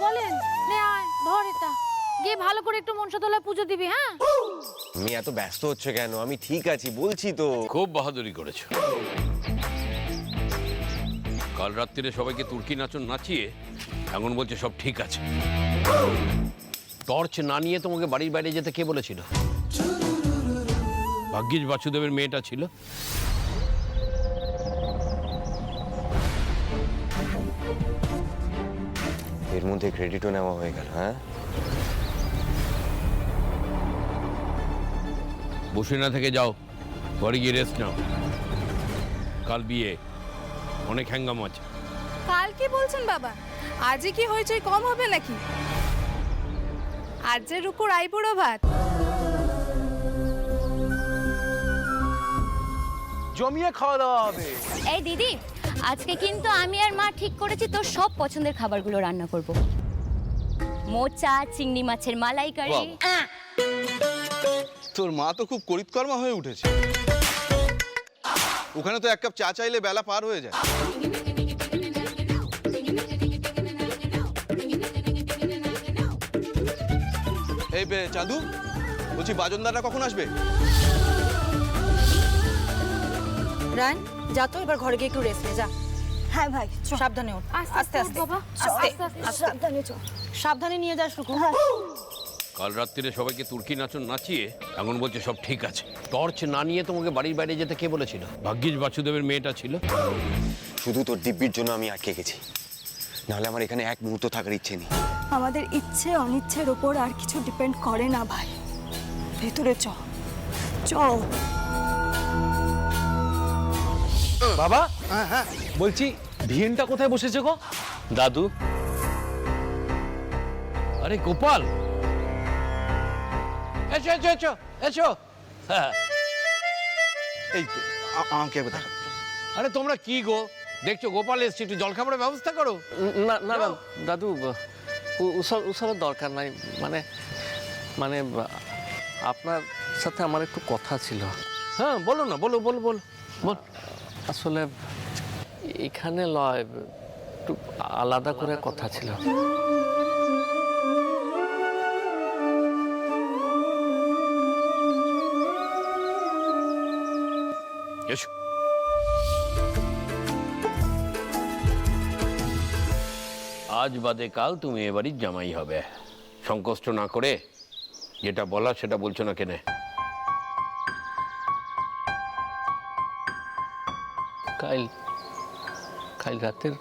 বলেন। নে আয় ধর এটা, গিয়ে ভালো করে একটু মনসাতলায় পুজো দিবি। হ্যাঁ তুমি এত ব্যস্ত হচ্ছে কেন? আমি ঠিক আছি বলছি তো। খুব বাহাদুরি করেছো। কাল রাত্রিরে সবাইকে তুর্কি নাচন নাচিয়ে এখন বলছে সব ঠিক আছে। টর্চ না নিয়ে তোমাকে বাড়ির বাইরে যেতে কে বলেছিল? ভাগ্যিস বাসুদেবের মেয়েটা ছিল। এর মধ্যে ক্রেডিটও নেওয়া হয়ে গেল। হ্যাঁ, বসে না থেকে যাও, ঘরে গিয়ে রেস্ট নাও। কাল বিয়ে, অনেক হ্যাঙ্গাম আছে। কাল কি বলছেন বাবা? আজই কি হয়েছে কম হবে নাকি? আজ যে রুকুর আইবুড়ো ভাত। জমিয়ে খাওয়া দাওয়া হবে। এই দিদি, আজকে কিন্তু আমি আর মা ঠিক করেছি তোর সব পছন্দের খাবারগুলো রান্না করব। মোচা, চিংড়ি মাছের মালাইকারি। তোর মা তো খুব করিতকর্মা হয়ে উঠেছে। ওখানে তো এক কাপ চা চাইলে বেলা পার হয়ে যায়। এই চাঁদু, বলছি বাজনদাররা কখন আসবে? রান, যা তো এবার ঘরে গিয়ে একটু রেস্ট নে, যা। হ্যাঁ ভাই, সাবধানে ওঠ। আস্তে আস্তে বাবা, আস্তে আস্তে। সাবধানে চল। সাবধানে নিয়ে যাস রুকু। কাল রাত্রিরে সবাইকে তুর্কি নাচন নাচিয়ে এখন বলছে সব ঠিক আছে। টর্চ না নিয়ে তোমাকে বাড়ির বাইরে যেতে কে বলেছিল? ভাগ্যিস বাসুদেবের মেয়েটা ছিল। শুধু তোর দিব্যির জন্য আমি আটকে গেছি, নাহলে আমার এখানে এক মুহূর্ত থাকার ইচ্ছে নেই। আমাদের ইচ্ছে অনিচ্ছের ওপর আর কিছু ডিপেন্ড করে না ভাই। ভেতরে চল চল। বাবা, বলছি ভিয়েনটা কোথায় বসেছে গো? দাদু। আরে গোপাল, এসো এসো এসো এসো। হ্যাঁ, এই আমাকে একবার দেখা। আরে তোমরা কি গো দেখছো? গোপাল এসছে, একটু জলখাবারের ব্যবস্থা করো। না না না দাদু, ওসবের দরকার নাই। মানে মানে আপনার সাথে আমার একটু কথা ছিল। হ্যাঁ বলো না, বলো বলো বলো বল। আসলে এখানে লয়, একটু আলাদা করে কথা ছিল। এসো। আজ বাদে কাল তুমি এবারই জামাই হবে। সংকোচ না করে যেটা বলা সেটা বলছো না কেন? কাল রাতের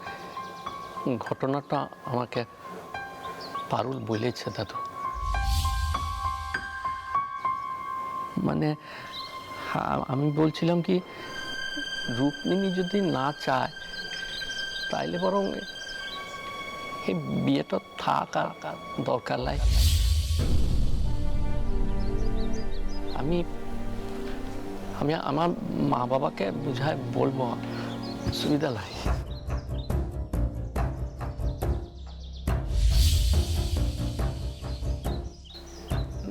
ঘটনাটা আমাকে পারুল বলেছে দাদু। মানে আমি বলছিলাম কি, রুক্মিণী যদি না চায় তাইলে বরং এই বিয়েটা থাক, আর দরকার নাই। আমি আমি আমার মা বাবাকে বুঝায় বলবো, সুবিধা নাই।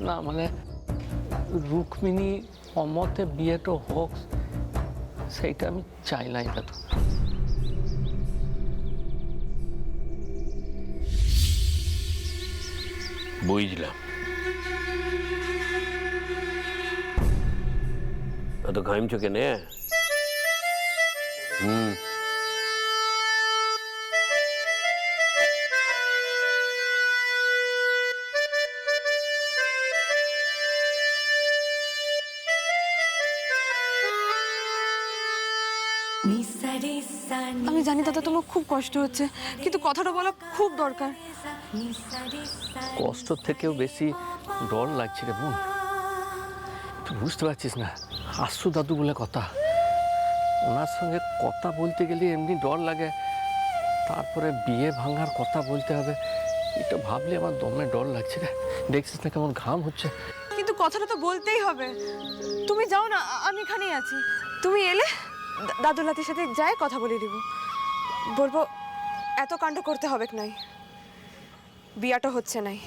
না মানে রুক্মিণী অমতে বিয়েটা হোক, সেইটা আমি চাই নাই দাদু। বুঝলাম। এত ঘামছো কেন? আমি জানি দাদা তোমার খুব কষ্ট হচ্ছে, কিন্তু কথাটা বলা খুব দরকার। কষ্ট থেকেও বেশি ডর লাগছে রে বোন। তুই বুঝতে পারছিস না, আশু দাদু বলে কথা, ওনার সঙ্গে কথা বলতে গেলে এমনি ডর লাগে, তারপরে বিয়ে ভাঙার কথা বলতে হবে, এটা ভাবলে আমার দমে ডর লাগছে রে। দেখছিস না কেমন ঘাম হচ্ছে। কিন্তু কথাটা তো বলতেই হবে। তুমি যাও না, আমি এখানেই আছি। তুমি এলে দাদুলাতির সাথে যাই কথা বলে দিব, বলবো এত কাণ্ড করতে হবে নাই, বিয়াটা হচ্ছে নাই।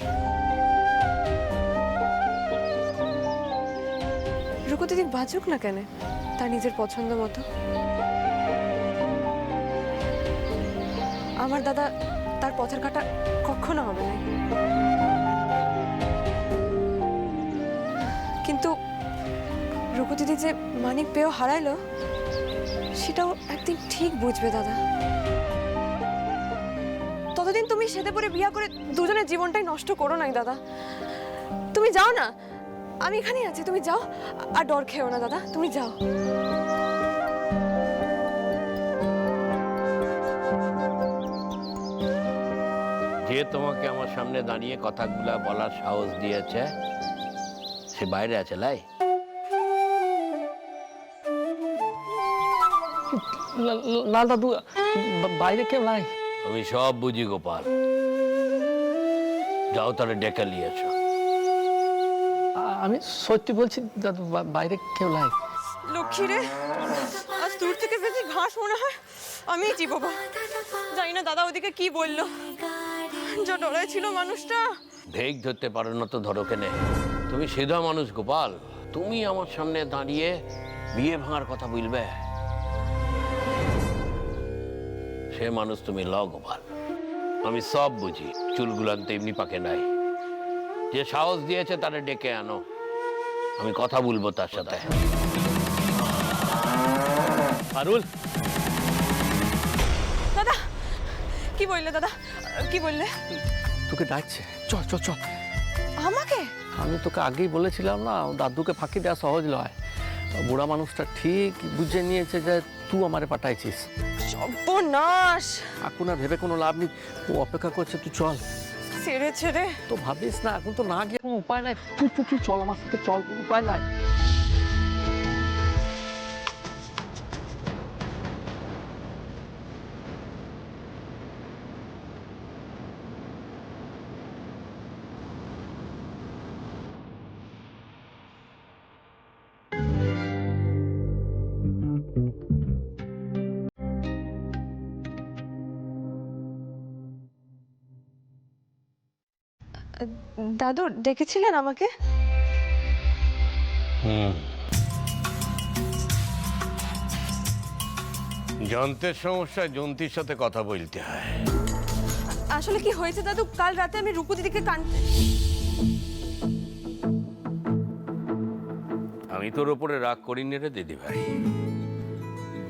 রুকু দিদি বাঁচুক না কেন, তার নিজের পছন্দ মতো। আমার দাদা তার পথের কাটা কখনো হবে না। কিন্তু রুকু দিদি যে মানিক পেয়েও হারাইলো, সেটাও একদিন ঠিক বুঝবে দাদা। ততদিন তুমি সেদে পরে বিয়া করে দুজনের জীবনটাই নষ্ট করো নাই দাদা। তুমি যাও না, আমি এখানেই আছি, তুমি যাও। আর ডর খেও না দাদা, তুমি যাও। যে তোমাকে আমার সামনে দাঁড়িয়ে কথাগুলা বলার সাহস দিয়েছে সে বাইরে আছে লাই? না দাদু, বাইরে কেউ নাই। আমি সব বুঝি গোপাল, যাও তারা ডেকে নিয়েছ। আমি সত্যি বলছি দাদু, বাইরে কেউ নাই। লক্ষ্মী রে, আজ দূর থেকে বেশি ঘাস মনে হয় আমি চিবাবো। জানি না দাদা ওদিকে কি বললো, যা ডরাই ছিল মানুষটা। ভেগ ধরতে পারো না তো ধরো কেনে? তুমি সিধা মানুষ গোপাল, তুমি আমার সামনে দাঁড়িয়ে বিয়ে ভাঙার কথা বলবে? সে মানুষ তুমি ল গোপাল, আমি সব বুঝি। চুলগুলান তো এমনি পাকে নাই। যে সাহস দিয়েছে তারে ডেকে আনো, আমি কথা বলবো তার সাথে। পারুল, দাদা কি বললে? দাদা কি বললে? তোকে ডাকছে, চল চল চল। আমাকে? আমি তোকে আগেই বলেছিলাম না, দাদুকে ফাঁকি দেওয়া সহজ নয়। বুড়া মানুষটা ঠিক বুঝে নিয়েছে যে তুই আমারে পাঠাইছিস। সর্বনাশ! এখন আর ভেবে কোনো লাভ নেই, ও অপেক্ষা করছে, তুই চল। ছেড়ে ছেড়ে তো ভাবিস না, এখন তো না গিয়ে কোনো উপায় নাই। তুই তুই তুই চল আমার সাথে, চল, কোনো উপায় নাই। দাদু ডেকেছিলেন আমাকে? যন্ত্রের সমস্যায় যন্ত্রীর সাথে কথা বলতে হয়। আসলে কি হয়েছে দাদু, কাল রাতে আমি রূপু দিদিকে আমি তোর উপরে রাগ করিনি রে দিদি ভাই,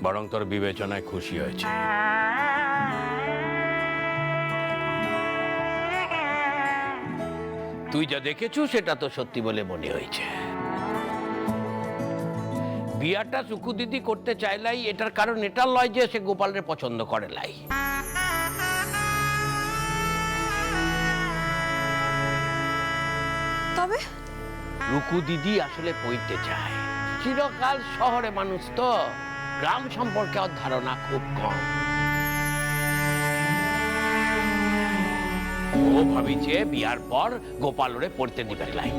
বরং তোর বিবেচনায় খুশি হয়েছে। তুই যা দেখেছু সেটা তো সত্যি বলে মনে হয়েছে। বিয়াটা চুকু দিদি করতে চাইলাই, এটার কারণ এটা লয় যে সে গোপালের পছন্দ করে লাই। তবে রুকু দিদি আসলে পইতে চায়। চিরকাল শহরে মানুষ তো, গ্রাম সম্পর্কে ওর ধারণা খুব কম। ও ভাবিছে বিয়ার পর গোপাল ওরে পড়তে দিবে লাই,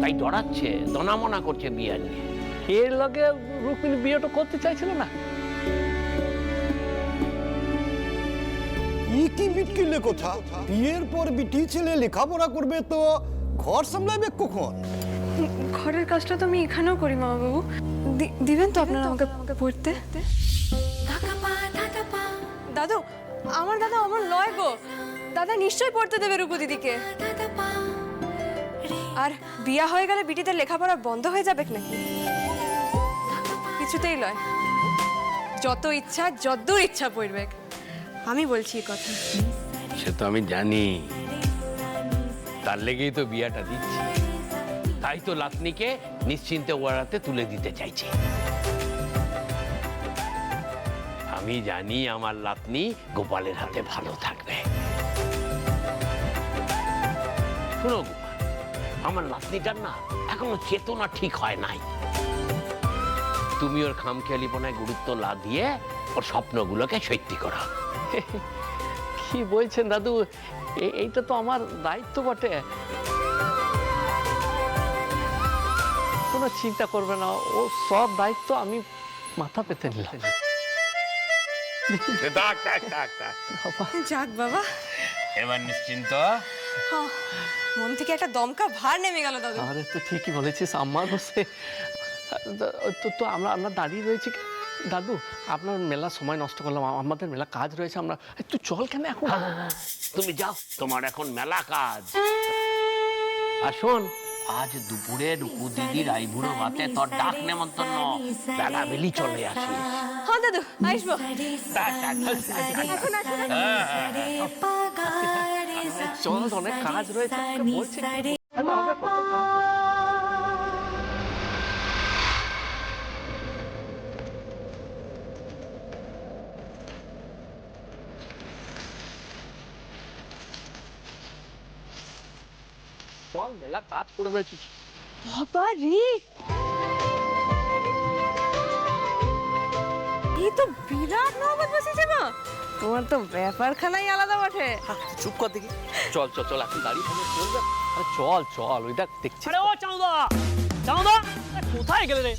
তাই ডরাচ্ছে, দনামনা করছে বিয়া নিয়ে। এর লগে রুক্মিণী বিয়েটা করতে চাইছিল না। ই কি বিটকিলে কথা, বিয়ের পর বিটি ছেলে লেখাপড়া করবে তো ঘর সামলাবে কখন? ঘরের কাজটা তো আমি এখানেও করি মা বাবু। দিবেন তো আপনারা আমাকে পড়তে? দাদু, আমার দাদা আমার লয় গো, দাদা নিশ্চয়ই পড়তে দেবে রূপু দিদিকে। আর বিয়া হয়ে গেলে বিটিদের লেখাপড়া বন্ধ হয়ে যাবে নাকি? কিছুতেই লয়, যত ইচ্ছা যদ্দূর ইচ্ছা পড়বে। আমি বলছি এই কথা। সে তো আমি জানি, তার লেগেই তো বিয়াটা দিচ্ছি। তাই তো লাতনিকে নিশ্চিন্তে ওয়ারাতে তুলে দিতে চাইছি। আমি জানি আমার লাতনি গোপালের হাতে ভালো থাকবে। শোনো গোপাল, আমার লাতনিটার না এখনো চেতনা ঠিক হয় নাই। তুমি ওর খামখেয়ালিপনায় গুরুত্ব না দিয়ে ওর স্বপ্নগুলোকে সত্যি করো। কি বলছেন দাদু, এইটা তো আমার দায়িত্ব বটে। কোনো চিন্তা করবে না, ও সব দায়িত্ব আমি মাথা পেতে নিলাম। যাক বাবা, এবার নিশ্চিন্ত। মন থেকে একটা দমকা ভার নেমে গেল দাদু। আরে তো ঠিকই বলেছিস, আমারও সে তো আমরা দাঁড়িয়ে রয়েছি, দাদু আপনার মেলা সময় নষ্ট করলাম, আমাদের মেলা কাজ রয়েছে, আমরা একটু চল কেন এখন। তুমি যাও, তোমার এখন মেলা কাজ। আর শোন, আজ দুপুরে রুকু দিদির আইবুড়ো ভাতে তোর ডাক নেমন্তন্ন, বেলা বেলি চলে আসিস। হ্যাঁ দাদু, আসবো। চল, অনেক কাজ রয়েছে বলছি। চল, মেলা কাজ করে রয়েছি। বাবা রে, এই তো বিরাট নৌবত বসেছে মা। তোমার তো ব্যাপারখানাই আলাদা বটে। চুপ কর দেখি। চল চল চল, এখন দাঁড়িয়ে থাকলে চলবে? আরে চল চল, ওইটা দেখছি। আরে ও চাঁদা, চাঁদা কোথায় গেলে রে?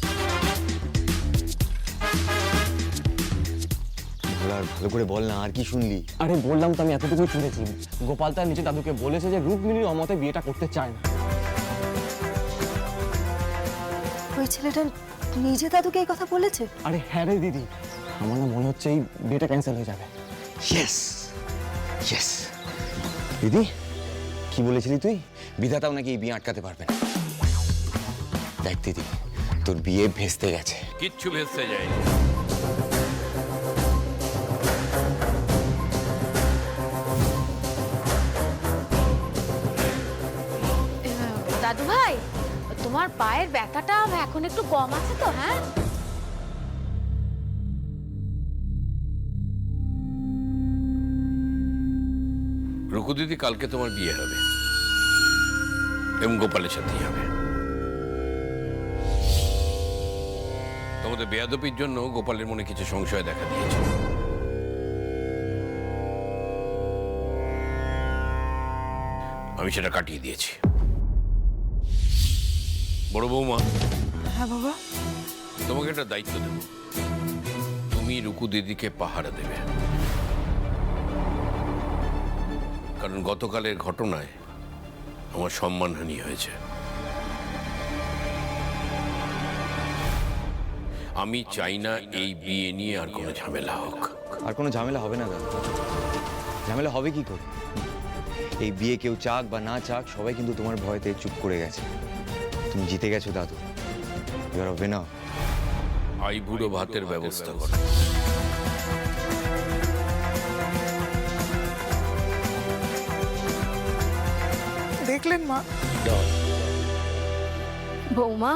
আর ভালো করে বল না, আর কি শুনলি? আরে বললাম তো আমি এতটুকু শুনেছি, গোপাল তার নিচে দাদুকে বলেছে যে রুক্মিণীর অমতে বিয়েটা করতে চায় না। ওই ছেলেটা নিজে দাদুকে এই কথা বলেছে? আরে হ্যাঁ রে দিদি, আমার না মনে হচ্ছে এই বিয়েটা ক্যান্সেল হয়ে যাবে। Yes yes. দিদি, কি বলেছিলি তুই? বিধাতাও নাকি এই বিয়ে আটকাতে পারবে না। দেখ দিদি, তোর বিয়ে ভেস্তে গেছে। কিচ্ছু ভেস্তে যায়নি। দাদু ভাই, তোমার পায়ের ব্যথাটা এখন একটু কম আছে তো? হ্যাঁ, রুকু দিদি, কালকে তোমার বিয়ে হবে এবং গোপালের সাথেই হবে। তোমাদের বেয়াদবির জন্য গোপালের মনে কিছু সংশয় দেখা দিয়েছে। আমি সেটা কাটিয়ে দিয়েছি। বড় বৌমা, হ্যাঁ বাবা। তোমাকে একটা দায়িত্ব দেব। তুমি রুকু দিদিকে পাহারা দেবে, কারণ গতকালের ঘটনায় আমার সম্মানহানি হয়েছে। আমি চাই না এই বিয়ে নিয়ে আর কোনো ঝামেলা হোক। আর কোনো ঝামেলা হবে না দাদা। ঝামেলা হবে কি করে? এই বিয়ে কেউ চাক বা না চাক, সবাই কিন্তু তোমার ভয়তে চুপ করে গেছে। তুমি জিতে গেছো দাদু, ইউ আর আ উইনার। আইবুড়ো ভাতের ব্যবস্থা করো। দেখলেন মা? বৌমা,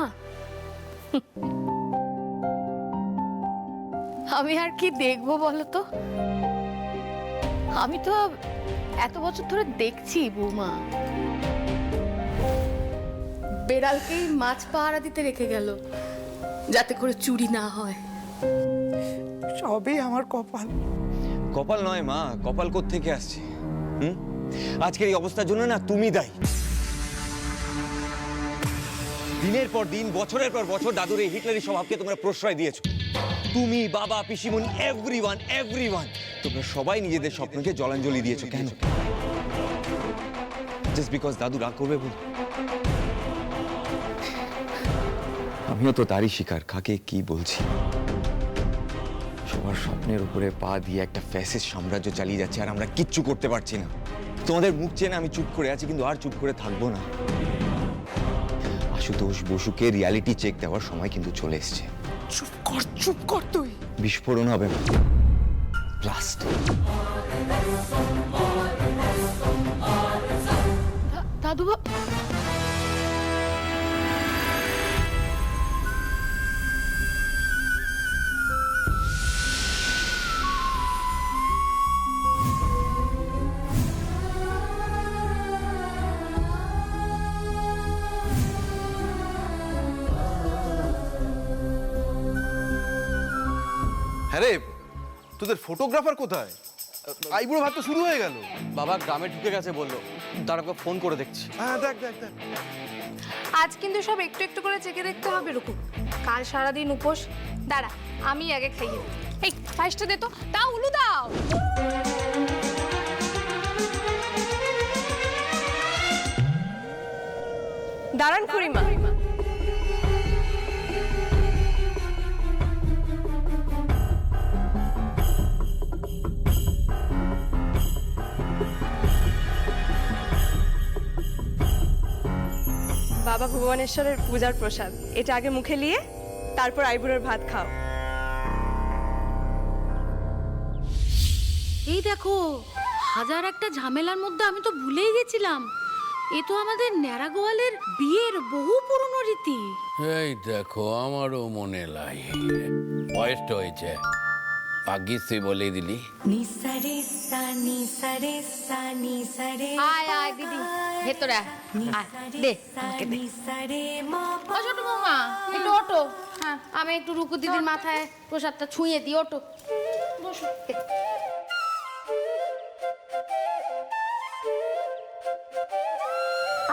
আমি আর কি দেখবো বলো তো? আমি তো এত বছর ধরে দেখছি বৌমা, বেড়ালকেই মাছ পাহারা দিতে রেখে গেল যাতে করে চুরি না হয়। সবই আমার কপাল। কপাল নয় মা, কপাল কোত্থেকে আসছে? আজকের এই অবস্থার জন্য না তুমি দায়ী। দিনের পর দিন, বছরের পর বছর দাদুর এই হিটলারি স্বভাবকে তোমরা প্রশ্রয় দিয়েছো। তুমি, বাবা, পিসিমণি, এভরিওয়ান তোমরা সবাই নিজেদের স্বপ্নকে জলাঞ্জলি দিয়েছো। কেন? জাস্ট বিকজ দাদু রাগ করবে বলে? আমিও তো তারই শিকার। কাকে কি বলছি? সবার স্বপ্নের উপরে পা দিয়ে একটা ফ্যাসিস্ট সাম্রাজ্য চালিয়ে যাচ্ছে, আর আমরা কিচ্ছু করতে পারছি না। তোমাদের মুখ চেয়ে আমি চুপ করে আছি, কিন্তু আর চুপ করে থাকবো না। আশুতোষ বসুকে রিয়ালিটি চেক দেওয়ার সময় কিন্তু চলে এসছে। চুপ কর তুই। বিস্ফোরণ হবে, ব্লাস্ট। দাদু হ্যাঁ রে, তোদের ফটোগ্রাফার কোথায়? আইবুড়ো ভাত তো শুরু হয়ে গেল। বাবা গ্রামে ঢুকে গেছে বললো, দাঁড়াকে ফোন করে দেখছি। হ্যাঁ দেখ দেখ দেখ। আজ কিন্তু সব একটু একটু করে চেকে দেখতে হবে রুকু। কাল সারাদিন উপোস। দাঁড়া, আমি আগে খাইয়ে দিই। এই পায়েসটা দে তো। দাও উলু দাও। দাঁড়ান খুড়িমা। বাবা ভুবনেশ্বরের পূজার প্রসাদ। এটা আগে মুখে নিয়ে তারপর আইবুড়োর ভাত খাও। এই দেখো, হাজার একটা ঝামেলার মধ্যে আমি তো ভুলেই গেছিলাম, এ তো আমাদের ন্যাড়া গোয়ালের বিয়ের বহু পুরনো রীতি। এই দেখো, আমারও মনে লাই, বয়সটা হয়েছে, ভাগ্যিস তুই বলেই দিলি। আয় আয় দিদি, ভেতরে আয়, আয়, দে আমাকে দে। ও ছোট বৌমা, একটু ওঠো। হ্যাঁ, আমি একটু রুকু দিদির মাথায় প্রসাদটা ছুঁয়ে দিই, ওঠো বসো।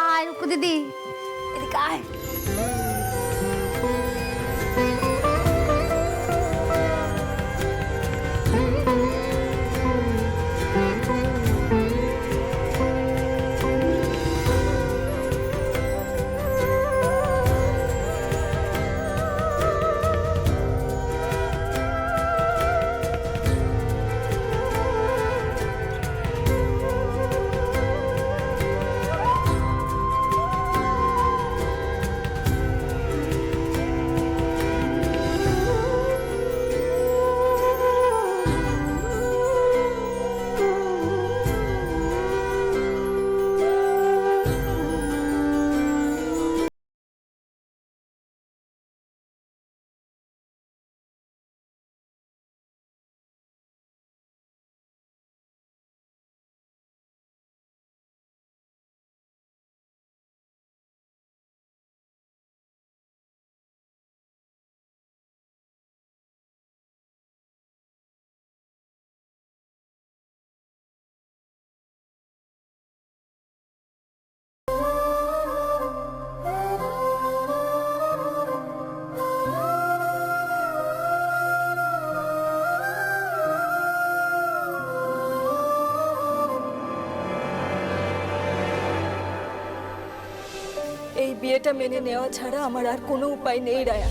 আয় রুকু দিদি, এদিকে আয়। এই বিয়েটা মেনে নেওয়া ছাড়া আমার আর কোনো উপায় নেই রায়া।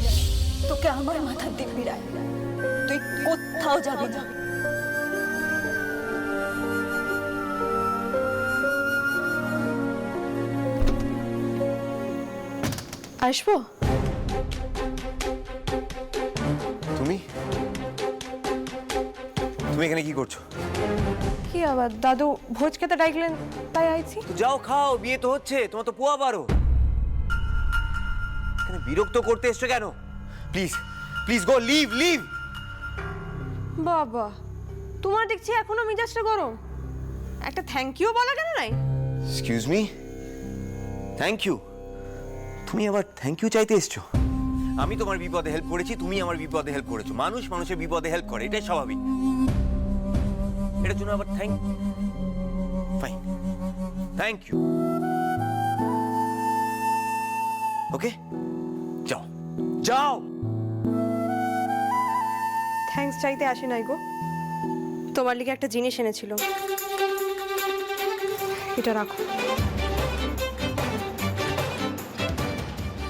তোকে আমার মাথার দিব্যি রায়, তুই কোথাও যাবি না। আসবো? তুমি তুমি এখানে কি করছো? কি আবার দাদু ভোজ খেতে ডাকলেন তাই আইছি। তো যাও, খাও, বিয়ে তো হচ্ছে, তোমার তো পোয়া বারো। এখানে বিরক্ত করতে এসছো কেন? Please please go, leave leave. বাবা, তোমার দেখছি এখনো মেজাজটা গরম। একটা থ্যাংক ইউ বলা কেন নাই? Excuse me, thank you? তুমি আবার থ্যাংক ইউ চাইতে এসছো? আমি তোমার বিপদে হেল্প করেছি, তুমি আমার বিপদে হেল্প করেছো। মানুষ মানুষের বিপদে হেল্প করে, এটাই স্বাভাবিক। এটার জন্য আবার ফাইন, থ্যাংক ইউ। ওকে, যাও যাও। থ্যাঙ্কস চাইতে আসি নাই গো, তোমার লিগে একটা জিনিস এনেছিল, এটা রাখো।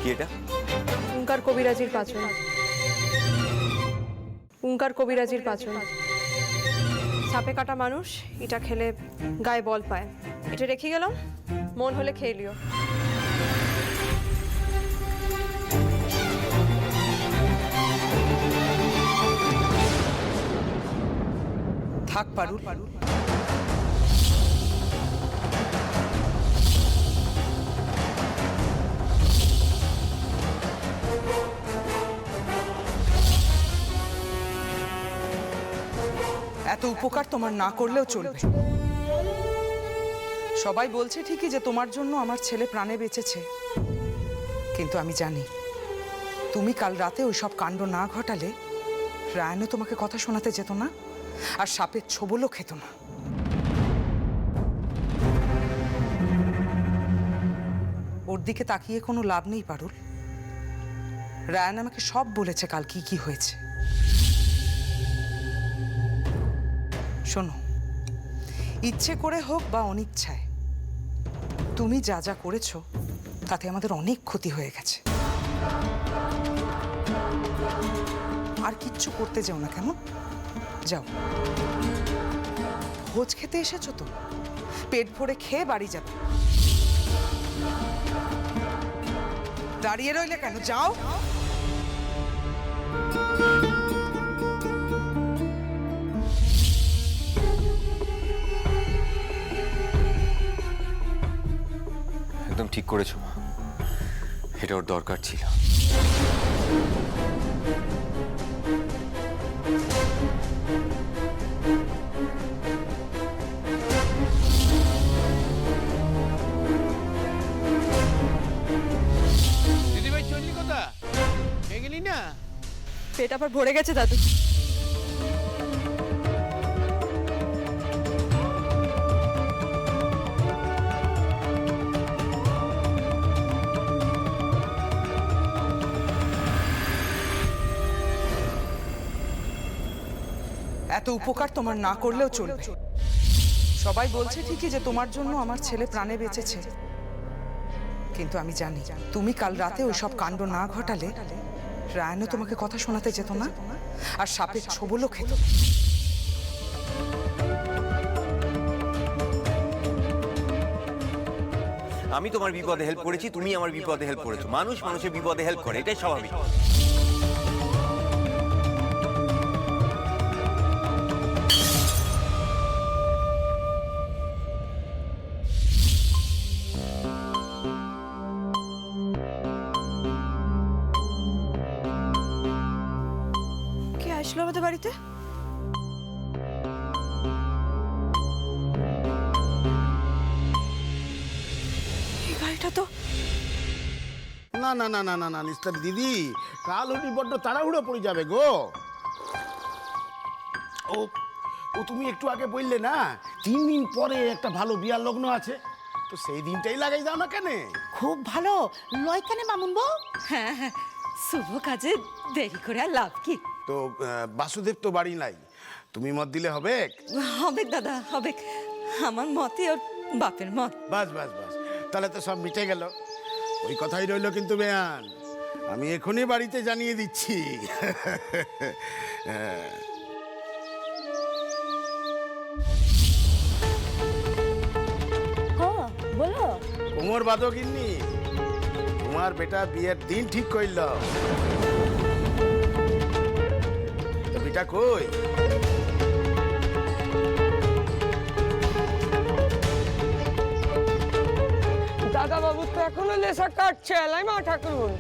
কি এটা? ওঙ্কার কবিরাজির পাচন। ওঙ্কার কবিরাজির পাচন। সাপে কাটা মানুষ এটা খেলে গায়ে বল পায়। এটা রেখে গেলাম, মন হলে খেয়ে লিও। থাক পারুল, এত উপকার তোমার না করলেও চলবে। সবাই বলছে ঠিকই যে তোমার জন্য আমার ছেলে প্রাণে বেঁচেছে, কিন্তু আমি জানি তুমি কাল রাতে ওই সব কাণ্ড না ঘটালে রায়ানও তোমাকে কথা শোনাতে যেত না, আর সাপের ছোবলও খেত না। ওর দিকে তাকিয়ে কোনো লাভ নেই পারুল। রায়ান আমাকে সব বলেছে কাল কি কি হয়েছে। শোনো, ইচ্ছে করে হোক বা অনিচ্ছায় তুমি যা যা করেছো তাতে আমাদের অনেক ক্ষতি হয়ে গেছে। আর কিচ্ছু করতে যাও না, কেমন? যাও, ভোজ খেতে এসেছো তো, পেট ভরে খেয়ে বাড়ি যাবে। দাঁড়িয়ে রইলে কেন, যাও। একদম ঠিক করেছো মা, এটা ওর দরকার ছিল। দিদিভাই চললি কোথা? খেয়ে গেলি না? পেট আবার ভরে গেছে দাদু। এত উপকার তোমার না করলেও চলবে। সবাই বলছে ঠিকই যে তোমার জন্য আমার ছেলে প্রাণে বেঁচেছে, কিন্তু আমি জানি তুমি কাল রাতে ওই সব কাণ্ড না ঘটালে রায়নও তোমাকে কথা শোনাতে যেত না, আর সাপের ছোবলও খেত। আমি তোমার বিপদে হেল্প করেছি, তুমি আমার বিপদে হেল্প করেছো। মানুষ মানুষের বিপদে হেল্প করে, এটাই স্বাভাবিক। কে আসলো আমাদের বাড়িতে? এই গাড়িটা তো না না না না না না নিস্তার দিদি, কাল হলি বড্ড তাড়াহুড়ো পড়ে যাবে গো। ও ও তুমি একটু আগে বললে না 3 দিন পরে একটা ভালো বিয়ার লগ্ন আছে, তো সেই দিনটাই লাগাই দাও না কেন? খুব ভালো লয় কেন মামুন বউ? হ্যাঁ হ্যাঁ, শুভ কাজে দেরি করে আর লাভ কি? তো বাসুদেব তো বাড়ি নাই, তুমি মত দিলে হবে? হবে দাদা হবে, আমার মতে ওর বাপের মত। বাস বাস বাস, তাহলে তো সব মিটে গেল। ওই কথাই রইলো কিন্তু বেয়ান, আমি এখনই বাড়িতে জানিয়ে দিচ্ছি। বলো। কোমর বাদো গিন্নি, তোমার বেটা বিয়ের দিন ঠিক করল। তো বেটা কই? দাদা বাবু তো এখনো নেশা কাটছে, এলাই মা ঠাকুরুন।